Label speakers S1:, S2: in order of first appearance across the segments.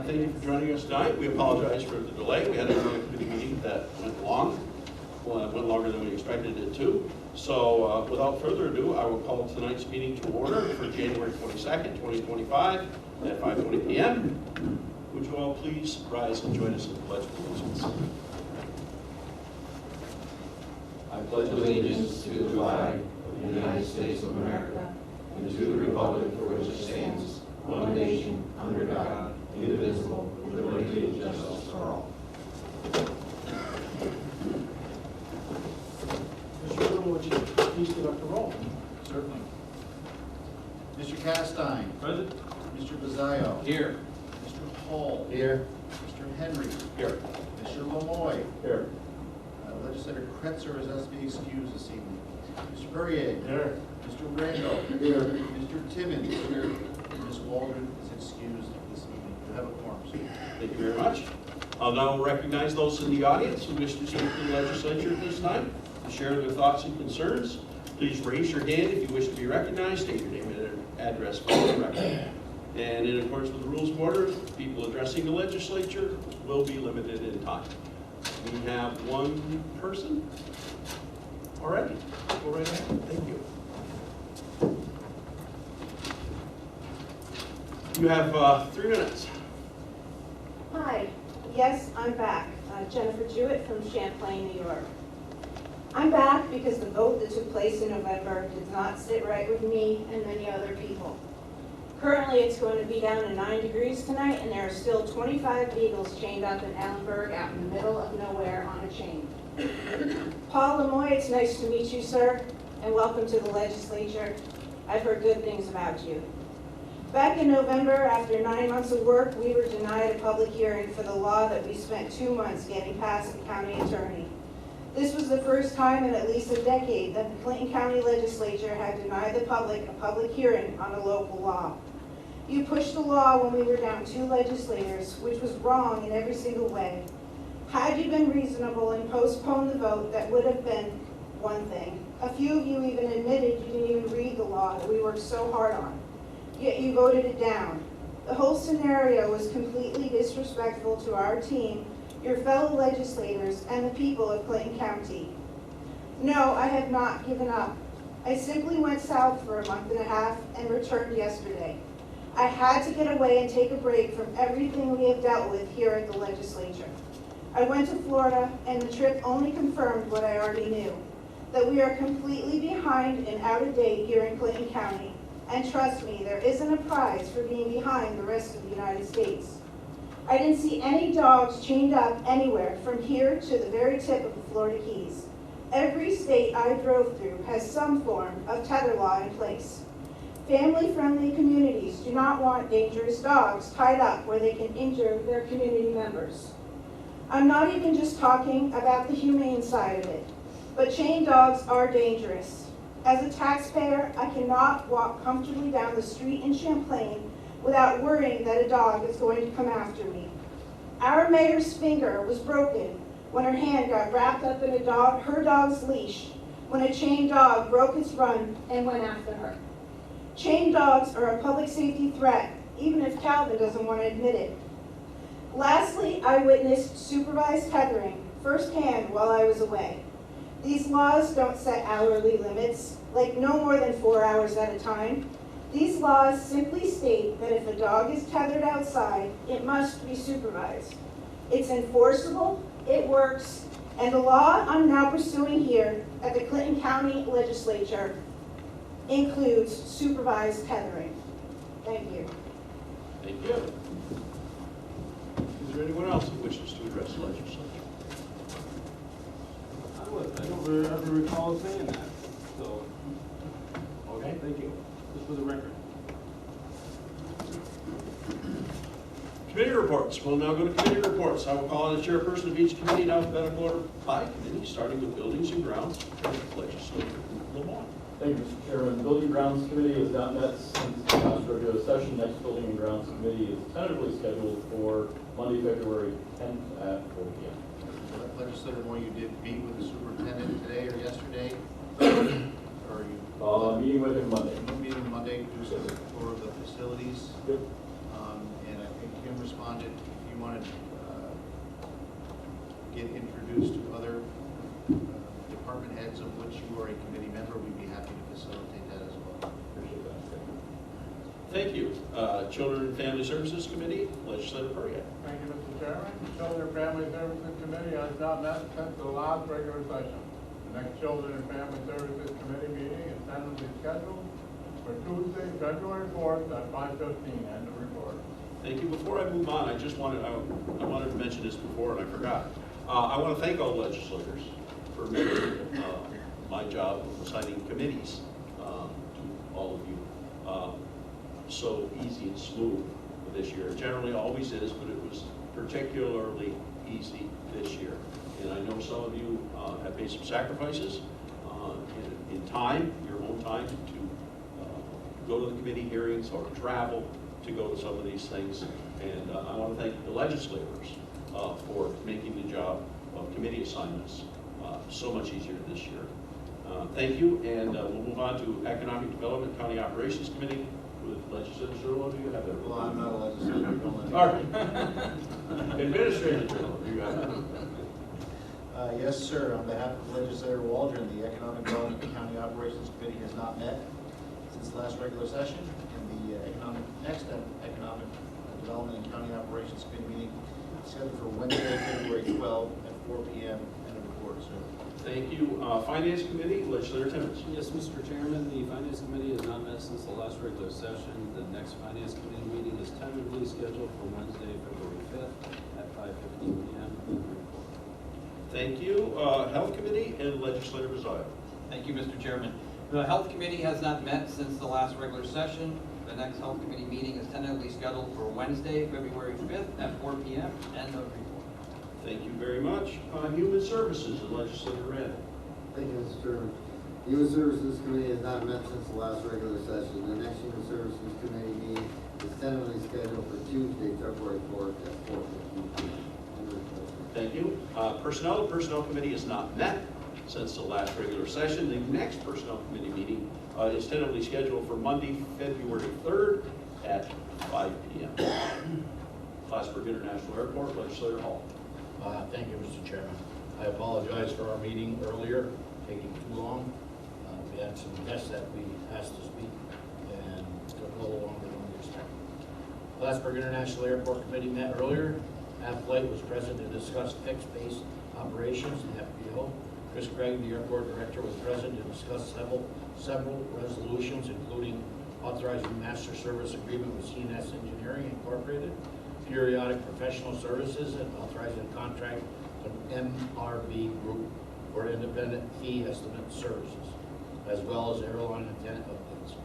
S1: Thank you for joining us tonight. We apologize for the delay. We had a committee meeting that went long. Well, it went longer than we expected it to. So without further ado, I will call tonight's meeting to order for January 22nd, 2025 at 5:20 p.m. Would you all please rise and join us in the Pledge of Allegiance?
S2: I pledge allegiance to the flag of the United States of America and to the republic for which it stands, one nation, under God, indivisible, with liberty and justice for all.
S1: Mr. Little, would you please give up the roll?
S3: Certainly. Mr. Castine. Present. Mr. Bazzaio.
S1: Here.
S3: Mr. Hall.
S2: Here.
S3: Mr. Henry.
S1: Here.
S3: Mr. Lamoy.
S2: Here.
S3: Legislator Kretzer is asked to be excused this evening. Mr. Perrier.
S1: Here.
S3: Mr. Randall.
S2: Here.
S3: Mr. Timmons. Here. Ms. Waldron is excused this evening. You have a quorum, sir.
S1: Thank you very much. I'll now recognize those in the audience who wish to speak to the legislature at this time to share their thoughts and concerns. Please raise your hand if you wish to be recognized. State your name and address for the record. And in accordance with the rules of order, people addressing the legislature will be limited in time. We have one person already. Go right ahead. Thank you. You have 3 minutes.
S4: Hi, yes, I'm back. Jennifer Jewett from Champlain, New York. I'm back because the vote that took place in November did not sit right with me and many other people. Currently, it's going to be down to 9 degrees tonight, and there are still 25 beagles chained up in Allenburg out in the middle of nowhere on a chain. Paul Lamoy, it's nice to meet you, sir, and welcome to the legislature. I've heard good things about you. Back in November, after 9 months of work, we were denied a public hearing for the law that we spent 2 months getting past the county attorney. This was the first time in at least a decade that the Clinton County Legislature had denied the public a public hearing on a local law. You pushed the law when we were down 2 legislators, which was wrong in every single way. Had you been reasonable and postponed the vote, that would have been one thing. A few of you even admitted you didn't even read the law that we worked so hard on. Yet you voted it down. The whole scenario was completely disrespectful to our team, your fellow legislators, and the people of Clinton County. No, I have not given up. I simply went south for a month and a half and returned yesterday. I had to get away and take a break from everything we have dealt with here at the legislature. I went to Florida, and the trip only confirmed what I already knew, that we are completely behind and out of date here in Clinton County. And trust me, there isn't a prize for being behind the rest of the United States. I didn't see any dogs chained up anywhere from here to the very tip of the Florida Keys. Every state I drove through has some form of tether law in place. Family-friendly communities do not want dangerous dogs tied up where they can injure their community members. I'm not even just talking about the humane side of it, but chained dogs are dangerous. As a taxpayer, I cannot walk comfortably down the street in Champlain without worrying that a dog is going to come after me. Our mayor's finger was broken when her hand got wrapped up in her dog's leash when a chained dog broke its run and went after her. Chained dogs are a public safety threat, even if Calvin doesn't want to admit it. Lastly, I witnessed supervised tethering firsthand while I was away. These laws don't set hourly limits, like no more than 4 hours at a time. These laws simply state that if a dog is tethered outside, it must be supervised. It's enforceable, it works, and the law I'm now pursuing here at the Clinton County Legislature includes supervised tethering. Thank you.
S1: Thank you. Is there anyone else who wishes to address the legislature?
S5: I don't ever recall saying that, so,
S1: Okay, thank you.
S5: just for the record.
S1: Committee reports. We'll now go to committee reports. I will call on the chairperson of each committee in alphabetical order by committee, starting with Buildings and Grounds, Legislator Lamont.
S6: Thank you, Mr. Chairman. The Building and Grounds Committee has not met since the last regular session. Next Building and Grounds Committee is tentatively scheduled for Monday, February 10th at 4 p.m.
S3: Legislator Moore, you did meet with the superintendent today or yesterday? Or you
S6: Meeting with him Monday.
S3: meeting Monday, do some tour of the facilities?
S6: Yep.
S3: And I think Kim responded want to get introduced to other department heads of which you are a committee member, we'd be happy to facilitate that as well.
S6: Appreciate that.
S1: Thank you. Children and Family Services Committee, Legislator Perrier.
S5: Thank you, Mr. Chairman. The Children and Family Services Committee has not met since the last regular session. The next Children and Family Services Committee meeting is tentatively scheduled for Tuesday, February 4th at 5:15. End of report.
S1: Thank you. Before I move on, I wanted to mention this before and I forgot. I want to thank all legislators for making my job of assigning committees to all of you so easy and smooth this year. It generally always is, but it was particularly easy this year. And I know some of you have made some sacrifices in time, your own time, to go to the committee hearings or travel to go to some of these things. And I want to thank the legislators for making the job of committee assignments so much easier this year. Thank you, and we'll move on to Economic Development County Operations Committee with Legislator Zerlo. Do you have that?
S2: Well, I'm not a legislator. Don't let me-
S1: All right. Administrator Zerlo, you got it.
S2: Yes, sir. On behalf of Legislator Waldron, the Economic Development County Operations Committee has not met since the last regular session, and the next Economic Development and County Operations Committee meeting is scheduled for Wednesday, February 12th at 4 p.m. End of report, sir.
S1: Thank you. Finance Committee, Legislator Timmons.
S7: Yes, Mr. Chairman, the Finance Committee has not met since the last regular session. The next Finance Committee meeting is tentatively scheduled for Wednesday, February 5th at 5:15 p.m.
S1: Thank you. Health Committee and Legislator Mazzio.
S8: Thank you, Mr. Chairman. The Health Committee has not met since the last regular session. The next Health Committee meeting is tentatively scheduled for Wednesday, February 5th at 4 p.m. End of report.
S1: Thank you very much. Human Services and Legislator Rand.
S9: Thank you, Mr. Chairman. The Human Services Committee has not met since the last regular session. The next Human Services Committee meeting is tentatively scheduled for Tuesday, February 4th at 4:15 p.m.
S1: Thank you. Personnel, the Personnel Committee has not met since the last regular session. The next Personnel Committee meeting is tentatively scheduled for Monday, February 3rd at 5 p.m. Plattsburgh International Airport, Legislator Hall.
S10: Thank you, Mr. Chairman. I apologize for our meeting earlier, taking too long. We had some guests that we asked to speak, and it took a little longer than we expected. Plattsburgh International Airport Committee met earlier. Flight was present to discuss fixed base operations and FBO. Chris Craig, the airport director, was present to discuss several resolutions, including authorizing master service agreement with CNS Engineering Incorporated, periodic professional services, and authorizing a contract with MRB Group for independent fee estimate services, as well as airline attendant updates.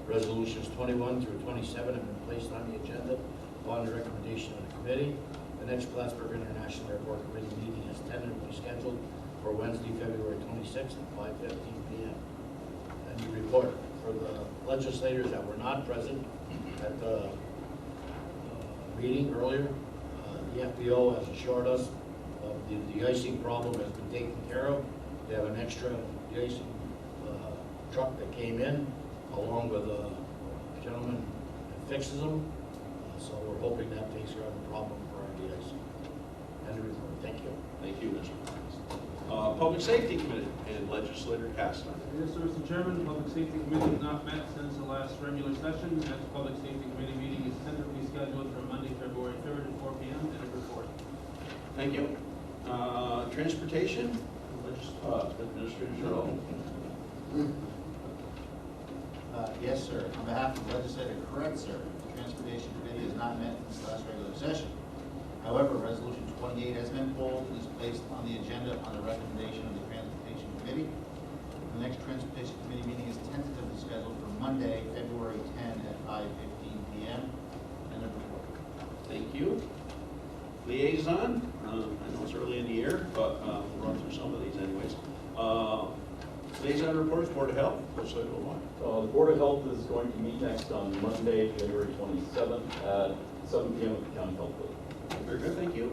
S10: Resolutions 21 through 27 have been placed on the agenda upon the recommendation of the committee. The next Plattsburgh International Airport Committee meeting is tentatively scheduled for Wednesday, February 26th at 5:15 p.m. And the report for the legislators that were not present at the meeting earlier, the FBO has assured us of the de-icing problem has been taken care of. They have an extra de-icing truck that came in along with a gentleman that fixes them. So we're hoping that takes care of the problem for our de-icing. End of report. Thank you.
S1: Thank you, Mr. Price. Public Safety Committee and Legislator Castleton.
S5: Yes, sir, Mr. Chairman, the Public Safety Committee has not met since the last regular session. The next Public Safety Committee meeting is tentatively scheduled for Monday, February 3rd at 4 p.m. End of report.
S1: Thank you. Transportation, Administrator Giroux.
S2: Yes, sir. On behalf of the legislator, correct, sir. The Transportation Committee has not met since the last regular session. However, Resolution 28 has been pulled and is placed on the agenda upon the recommendation of the Transportation Committee. The next Transportation Committee meeting is tentatively scheduled for Monday, February 10 at 5:15 p.m. End of report.
S1: Thank you. Liaison, I know it's early in the year, but we'll run through some of these anyways. Liaison reports, Board of Health, Legislator Lamont.
S6: The Board of Health is going to meet next on Monday, January 27th at 7 p.m. at the County Health Building.
S1: Very good, thank you.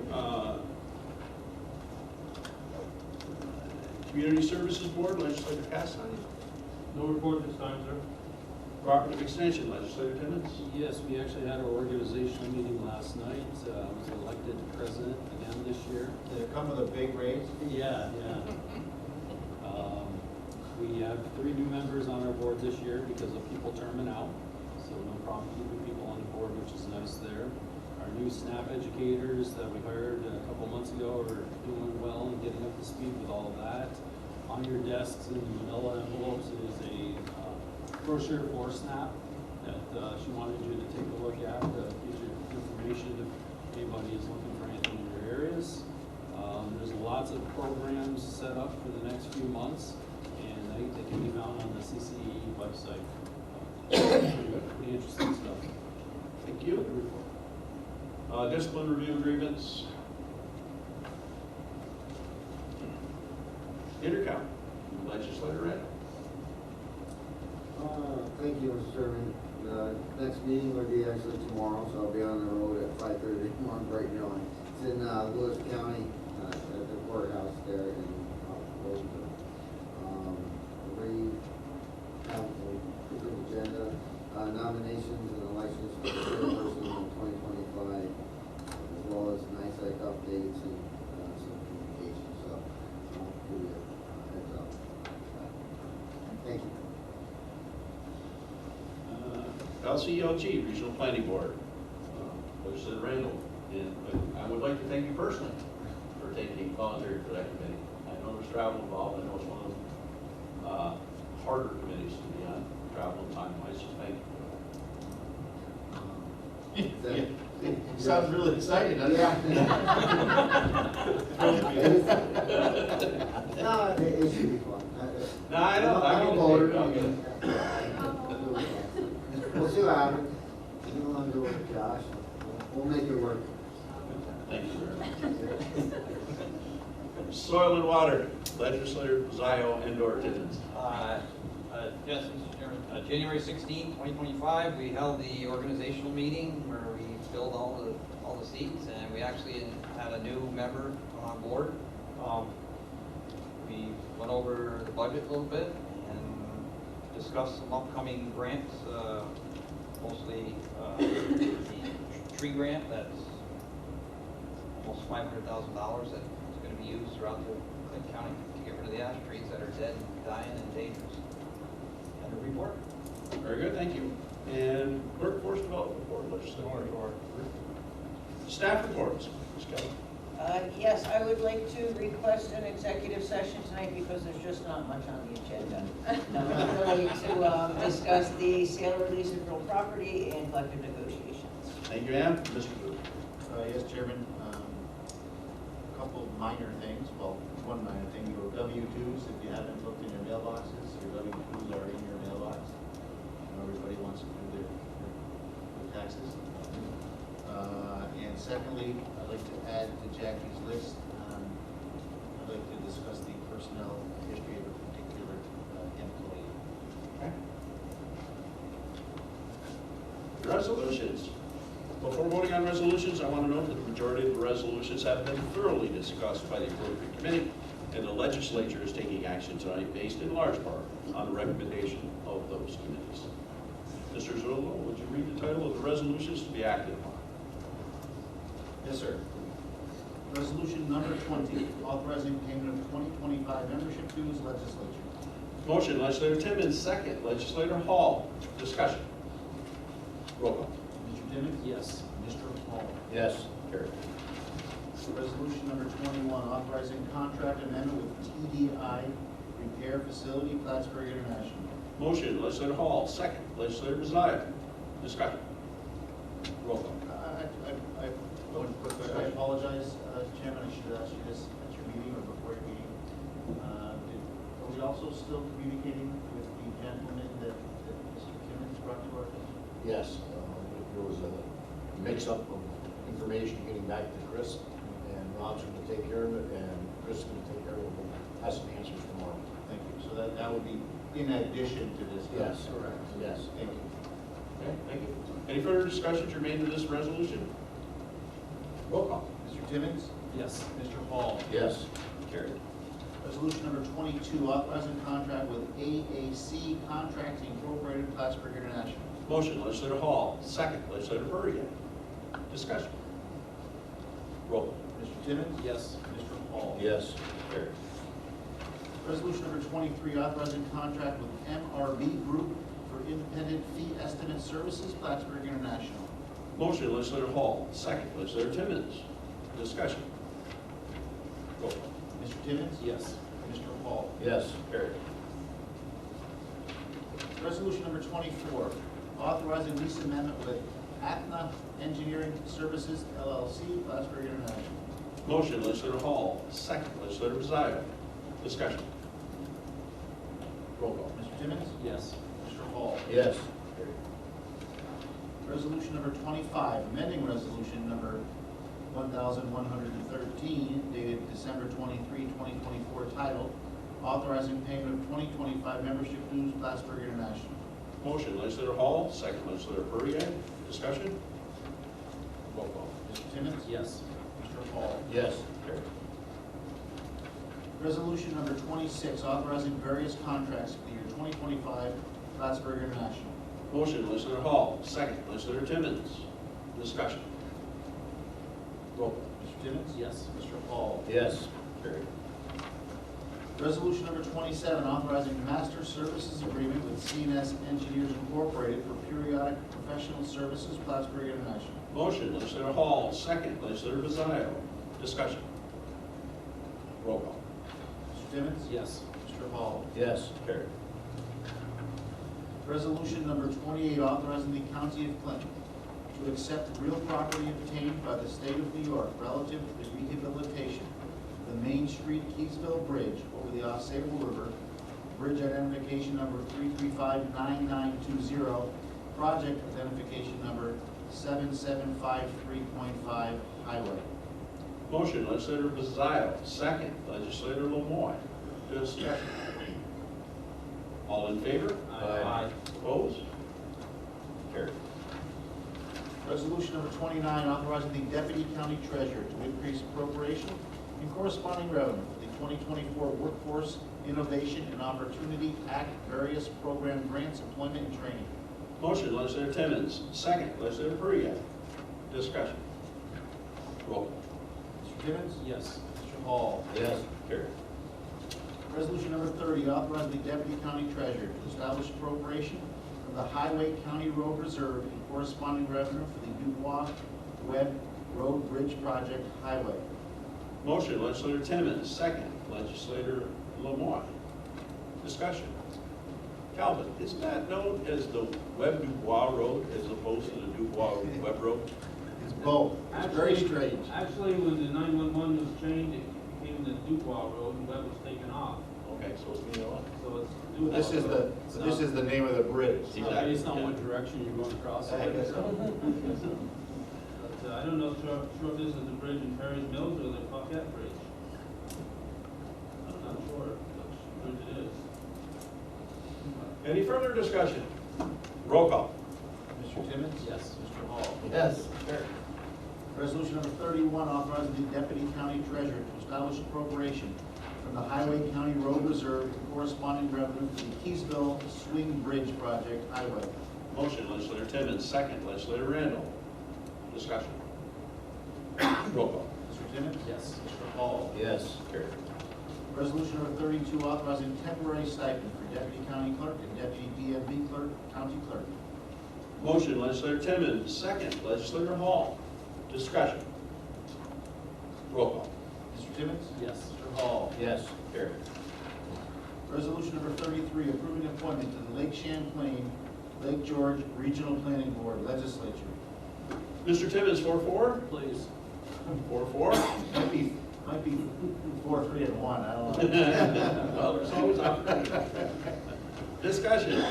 S1: Community Services Board, Legislator Castleton.
S5: No report this time, sir.
S1: Department of Extension, Legislator Timmons.
S7: Yes, we actually had our organizational meeting last night. It was a elected president again this year.
S3: Did it come with a big raise?
S7: Yeah. We have 3 new members on our board this year because of people terming out, so no problem keeping people on the board, which is nice there. Our new SNAP educators that we hired a couple months ago are doing well and getting up to speed with all of that. On your desks in manila envelopes is a brochure for SNAP that she wanted you to take a look at, get your information if anybody is looking for anything in your areas. There's lots of programs set up for the next few months, and they can be found on the CCE website. Pretty interesting stuff.
S1: Thank you. Discipline review agreements. Intercom, Legislator Red.
S9: Thank you, Mr. Chairman. Next meeting will be actually tomorrow, so I'll be on the road at 5:30 tomorrow, bright and early. It's in Lewis County, at the courthouse there in Rosedale. We have a good agenda, nominations and elections for the chairperson in 2025, as well as NICEAC updates and some communication, so I'll give you a heads up. Thank you.
S1: LCLG, Regional Planning Board, Legislator Randall. And I would like to thank you personally for taking voluntary for that committee. I know there's travel involved. I know it's one of the harder committees to be on, travel and time-wise, so thank you.
S10: Sounds really exciting, doesn't it?
S9: No, it should be fun.
S1: No, I know.
S9: I'm a voter. We'll see what happens. You want to do it with Josh? We'll make it work.
S1: Thank you very much. Soil and Water, Legislator Zio and or Timmons.
S8: Yes, Mr. Chairman. January 16, 2025, we held the organizational meeting where we filled all the seats, and we actually had a new member come on board. We went over the budget a little bit and discussed some upcoming grants, mostly the tree grant that's almost $500,000 that is going to be used throughout the Clinton County to get rid of the ash trees that are dead, dying, and dangerous. And a report.
S1: Very good, thank you. And Workforce Development Board, Legislator. Staff reports. Ms. Kelly.
S11: Yes, I would like to request an executive session tonight because there's just not much on the agenda. Really to discuss the sale or lease of real property and collective negotiations.
S1: Thank you, ma'am. Mr. Booth.
S3: Yes, Chairman. A couple of minor things. Well, one minor thing, your W-2s, if you haven't looked in your mailboxes, your W-2s are in your mailbox. Everybody wants to do their taxes. And secondly, I'd like to add to Jackie's list, I'd like to discuss the personnel history of a particular employee.
S1: Okay. Resolutions. Before voting on resolutions, I want to note that the majority of the resolutions have been thoroughly discussed by the appropriate committee, and the legislature is taking action tonight based in large part on the recommendation of those committees. Mr. Zullo, would you read the title of the resolutions to be acted upon?
S3: Yes, sir. Resolution number 20, authorizing payment of 2025 membership dues, legislature.
S1: Motion, Legislator Timmons, second. Legislator Hall. Discussion. Roll call.
S3: Mr. Timmons?
S7: Yes.
S3: Mr. Hall?
S10: Yes.
S1: Carried.
S3: Resolution number 21, authorizing contract amendment with TDI Repair Facility, Plattsburgh International.
S1: Motion, Legislator Hall, second. Legislator Rosiah. Discussion. Roll call.
S3: One quick question. I apologize, Chairman, I should have asked you this at your meeting or before your meeting. Are we also still communicating with the gentleman that Mr. Timmons brought to our attention?
S10: Yes, there was a mix-up of information getting back to Chris, and Rob's going to take care of it, and Chris is going to take care of it. We'll have some answers tomorrow.
S3: Thank you. So that would be in addition to this?
S10: Yes.
S3: Correct.
S10: Yes.
S3: Thank you.
S1: Okay, thank you. Any further discussion germane to this resolution? Roll call.
S3: Mr. Timmons?
S7: Yes.
S3: Mr. Hall?
S10: Yes.
S1: Carried.
S3: Resolution number 22, authorizing contract with AAC Contracting Incorporated, Plattsburgh International.
S1: Motion, Legislator Hall, second. Legislator Burrier. Discussion.
S3: Mr. Timmons?
S7: Yes.
S3: Mr. Hall?
S10: Yes.
S1: Carried.
S3: Resolution number 23, authorizing contract with MRB Group for independent fee estimate services, Plattsburgh International.
S1: Motion, legislator Hall. Second, legislator Timmons. Discussion. Roll call.
S3: Mr. Timmons?
S7: Yes.
S3: Mr. Hall?
S10: Yes.
S1: Carried.
S3: Resolution number 24, authorizing lease amendment with Athena Engineering Services LLC, Plattsburgh International.
S1: Motion, legislator Hall. Second, legislator Mazzio. Discussion. Roll call.
S3: Mr. Timmons?
S7: Yes.
S3: Mr. Hall?
S10: Yes.
S1: Carried.
S3: Resolution number 25, amending resolution number 1113 dated December 23, 2024, titled authorizing payment of 2025 membership dues, Plattsburgh International.
S1: Motion, legislator Hall. Second, legislator Perrier. Discussion. Roll call.
S3: Mr. Timmons?
S7: Yes.
S3: Mr. Hall?
S10: Yes.
S1: Carried.
S3: Resolution number 26, authorizing various contracts for the year 2025, Plattsburgh International.
S1: Motion, legislator Hall. Second, legislator Timmons. Discussion. Roll call.
S3: Mr. Timmons?
S7: Yes.
S3: Mr. Hall?
S10: Yes.
S1: Carried.
S3: Resolution number 27, authorizing the master services agreement with CNS Engineers Incorporated for periodic professional services, Plattsburgh International.
S1: Motion, legislator Hall. Second, legislator Mazzio. Discussion. Roll call.
S3: Mr. Timmons?
S7: Yes.
S3: Mr. Hall?
S10: Yes.
S1: Carried.
S3: Resolution number 28, authorizing the county of Clinton to accept real property obtained by the state of New York relative to the rehabilitation of the Main Street Keysville Bridge over the Osable River, bridge identification number 3359920, project identification number 7753.5, highway.
S1: Motion, legislator Mazzio. Second, legislator Lemoyne. Discussion. All in favor?
S10: Aye.
S1: Opposed? Carried.
S3: Resolution number 29, authorizing the deputy county treasurer to increase appropriation and corresponding revenue for the 2024 Workforce Innovation and Opportunity Act various program grants, employment, and training.
S1: Motion, legislator Timmons. Second, legislator Perrier. Discussion. Roll call.
S3: Mr. Timmons?
S7: Yes.
S3: Mr. Hall?
S10: Yes.
S1: Carried.
S3: Resolution number 30, authorizing the deputy county treasurer to establish appropriation from the Highway County Road Reserve and corresponding revenue for the Dubois Webb Road Bridge Project Highway.
S1: Motion, legislator Timmons. Second, legislator Lemoyne. Discussion. Calvin, isn't that known as the Webb-Dubois Road as opposed to the Dubois-Webb Road?
S3: It's both. It's very strange.
S12: Actually, when the 911 was changed, it became the Dubois Road and Webb was taken off.
S1: Okay, so it's me on.
S12: So it's Dubois.
S3: This is the name of the bridge.
S1: Exactly.
S7: Based on what direction you're going across.
S3: I guess so.
S12: But I don't know sure if this is the bridge in Perry's Mills or the Paquette Bridge. I'm not sure which bridge it is.
S1: Any further discussion? Roll call.
S3: Mr. Timmons?
S7: Yes.
S3: Mr. Hall?
S10: Yes.
S3: Resolution number 31, authorizing the deputy county treasurer to establish appropriation from the Highway County Road Reserve and corresponding revenue for the Keysville Swing Bridge Project Highway.
S1: Motion, legislator Timmons. Second, legislator Randall. Discussion. Roll call.
S3: Mr. Timmons?
S7: Yes.
S3: Mr. Hall?
S10: Yes.
S1: Carried.
S3: Resolution number 32, authorizing temporary stipend for deputy county clerk and deputy DMV clerk, county clerk.
S1: Motion, legislator Timmons. Second, legislator Hall. Discussion. Roll call.
S3: Mr. Timmons?
S7: Yes.
S3: Mr. Hall?
S10: Yes.
S1: Carried.
S3: Resolution number 33, approving appointment to the Lake Champlain, Lake George Regional Planning Board, Legislature.
S1: Mr. Timmons, 4-4?
S7: Please.
S1: 4-4?
S3: Might be 4, 3, and 1, I don't know.
S1: Well, there's always opportunity. Discussion.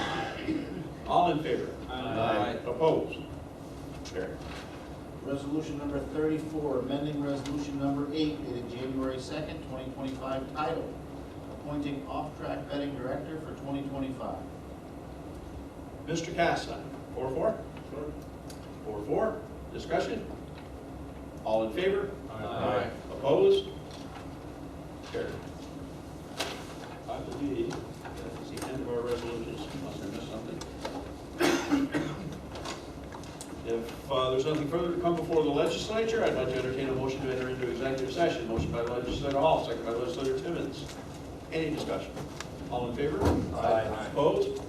S1: All in favor?
S7: Aye.
S1: Opposed? Carried.
S3: Resolution number 34, amending resolution number 8 dated January 2nd, 2025, titled appointing off-track betting director for 2025.
S1: Mr. Castine, 4-4? 4-4. Discussion. All in favor?
S7: Aye.
S1: Opposed? Carried. I believe that is the end of our resolutions, unless I missed something. If If there's nothing further to come before the legislature, I'd like to entertain a motion to enter into executive session. Motion by Legislator Hall, second by Legislator Timmons. Any discussion? All in favor?
S10: Aye.
S1: Opposed?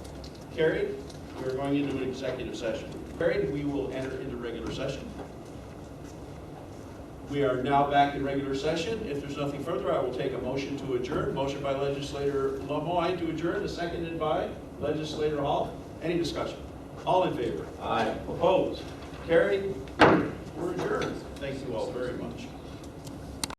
S1: Carried. We are going into an executive session. Carried. We will enter into regular session. We are now back in regular session. If there's nothing further, I will take a motion to adjourn. Motion by Legislator Lemoyne to adjourn, seconded by Legislator Hall. Any discussion? All in favor?
S10: Aye.
S1: Opposed? Carried. We're adjourned. Thank you all very much.